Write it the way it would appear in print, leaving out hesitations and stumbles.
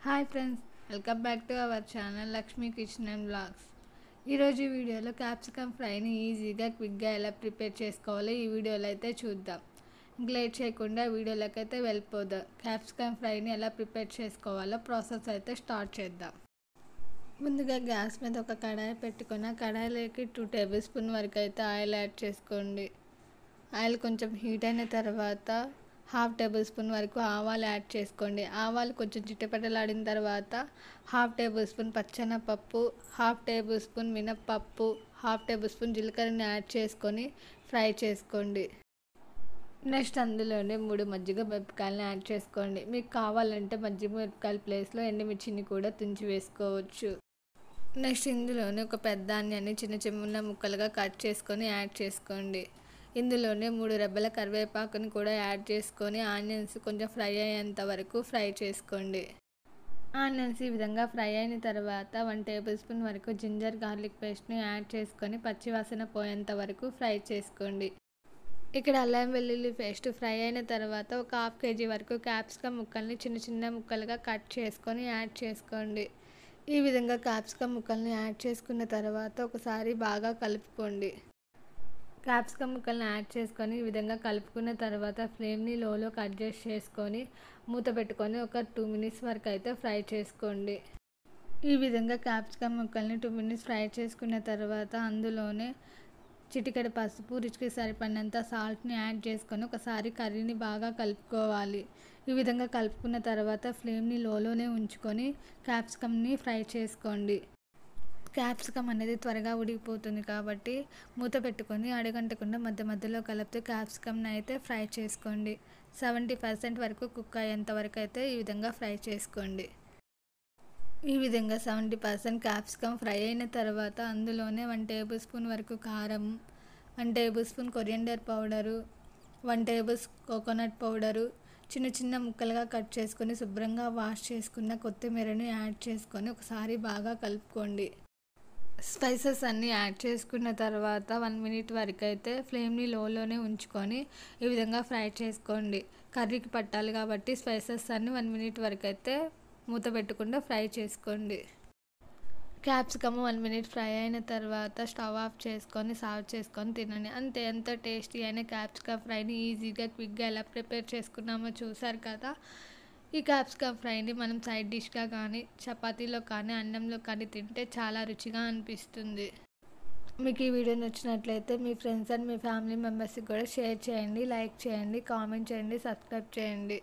Hi friends, welcome back to our channel Lakshmi kitchen and blogs. ఈరోజు ఈ వీడియోలో capsicum ఫ్రైని ఈజీగా క్విక్గా ఎలా ప్రిపేర్ చేసుకోవాలో ఈ వీడియోలో అయితే చూద్దాం. ఇంక లేట్ చేయకుండా వీడియోలోకి అయితే వెళ్ళిపోదాం. క్యాప్సికమ్ ఫ్రైని ఎలా ప్రిపేర్ చేసుకోవాలో ప్రాసెస్ అయితే స్టార్ట్ చేద్దాం. ముందుగా గ్యాస్ మీద ఒక కడాయి పెట్టుకుని కడాయిలోకి 2 టేబుల్ స్పూన్ వరకు అయితే ఆయిల్ యాడ్ చేసుకోండి. ఆయిల్ కొంచెం హీట్ అయిన తర్వాత 1/2 టేబుల్ స్పూన్ వరకు ఆవాలు యాడ్ చేసుకోండి. ఆవాలు కొంచెం చిట్టపటలాడిన తర్వాత 1/2 టేబుల్ స్పూన్ పచ్చెనపప్పు, 1/2 టేబుల్ స్పూన్ మినప్పప్పు, 1/2 టేబుల్ స్పూన్ జీలకర్రని యాడ్ చేసుకొని ఫ్రై చేసుకోండి. నెక్స్ట్ అందులోనే 3 మజ్జిగ మిరపకాయలని యాడ్ చేసుకోండి. మీకు కావాలంటే మజ్జిగ మిరపకాయల ప్లేస్లో ఎండుమిర్చిని కూడా తుంచి వేసుకోవచ్చు. నెక్స్ట్ ఇందులోనే ఒక పెద్ద ఆనియన్ని చిన్న చిన్న ముక్కలుగా కట్ చేసుకొని యాడ్ చేసుకోండి. ఇందులోనే 3 రెబ్బల కరివేపాకుని కూడా యాడ్ చేసుకొని ఆనియన్స్ కొంచెం ఫ్రై అయ్యేంత వరకు ఫ్రై చేసుకోండి. ఆనియన్స్ ఈ విధంగా ఫ్రై అయిన తర్వాత 1 టేబుల్ స్పూన్ వరకు జింజర్ గార్లిక్ పేస్ట్ని యాడ్ చేసుకొని పచ్చివాసన పోయేంత వరకు ఫ్రై చేసుకోండి. ఇక్కడ అల్లం వెల్లుల్లి పేస్ట్ ఫ్రై అయిన తర్వాత ఒక 1/2 kg వరకు క్యాప్సికమ్ ముక్కల్ని చిన్న చిన్న ముక్కలుగా కట్ చేసుకొని యాడ్ చేసుకోండి. ఈ విధంగా క్యాప్సికమ్ ముక్కల్ని యాడ్ చేసుకున్న తర్వాత ఒకసారి బాగా కలుపుకోండి. క్యాప్సికమ్ ముక్కల్ని యాడ్ చేసుకొని ఈ విధంగా కలుపుకున్న తర్వాత ఫ్లేమ్ని లోలోకి అడ్జస్ట్ చేసుకొని మూత పెట్టుకొని ఒక 2 మినిట్స్ వరకు అయితే ఫ్రై చేసుకోండి. ఈ విధంగా క్యాప్సికమ్ ముక్కల్ని 2 మినిట్స్ ఫ్రై చేసుకున్న తర్వాత అందులోనే చిటికెడు పసుపు, రుచికి సరిపడినంత సాల్ట్ని యాడ్ చేసుకొని ఒకసారి కర్రీని బాగా కలుపుకోవాలి. ఈ విధంగా కలుపుకున్న తర్వాత ఫ్లేమ్ని లోలోనే ఉంచుకొని క్యాప్సికమ్ని ఫ్రై చేసుకోండి. క్యాప్సికమ్ అనేది త్వరగా ఉడికిపోతుంది కాబట్టి మూత పెట్టుకొని అడుగంటకుండా మధ్య మధ్యలో కలుపుతూ క్యాప్సికమ్ని అయితే ఫ్రై చేసుకోండి. 70% వరకు కుక్ అయ్యేంత వరకు అయితే ఈ విధంగా ఫ్రై చేసుకోండి. ఈ విధంగా 70% క్యాప్సికమ్ ఫ్రై అయిన తర్వాత అందులోనే 1 టేబుల్ స్పూన్ వరకు కారం, 1 table spoon coriander powder, 1 table coconut powder, చిన్న చిన్న ముక్కలుగా కట్ చేసుకొని శుభ్రంగా వాష్ చేసుకున్న కొత్తిమీరని యాడ్ చేసుకొని ఒకసారి బాగా కలుపుకోండి. స్పైసెస్ అన్నీ యాడ్ చేసుకున్న తర్వాత 1 మినిట్ వరకు అయితే ఫ్లేమ్ని లోలోనే ఉంచుకొని ఈ విధంగా ఫ్రై చేసుకోండి. కర్రీకి పట్టాలి కాబట్టి స్పైసెస్ అన్నీ 1 మినిట్ వరకు అయితే మూత పెట్టకుండా ఫ్రై చేసుకోండి. క్యాప్సికమ్ 1 మినిట్ ఫ్రై అయిన తర్వాత స్టవ్ ఆఫ్ చేసుకొని సర్వ్ చేసుకొని తినండి. అంతే, ఎంతో టేస్టీ అయిన క్యాప్సికమ్ ఫ్రైని ఈజీగా క్విక్గా ఎలా ప్రిపేర్ చేసుకున్నామో చూసారు కదా. ఈ క్యాప్సికమ్ ఫ్రైని మనం సైడ్ డిష్గా కానీ, చపాతీలో కానీ, అన్నంలో కానీ తింటే చాలా రుచిగా అనిపిస్తుంది. మీకు ఈ వీడియో నచ్చినట్లయితే మీ ఫ్రెండ్స్ అండ్ మీ ఫ్యామిలీ మెంబర్స్కి కూడా షేర్ చేయండి, లైక్ చేయండి, కామెంట్ చేయండి, సబ్స్క్రైబ్ చేయండి.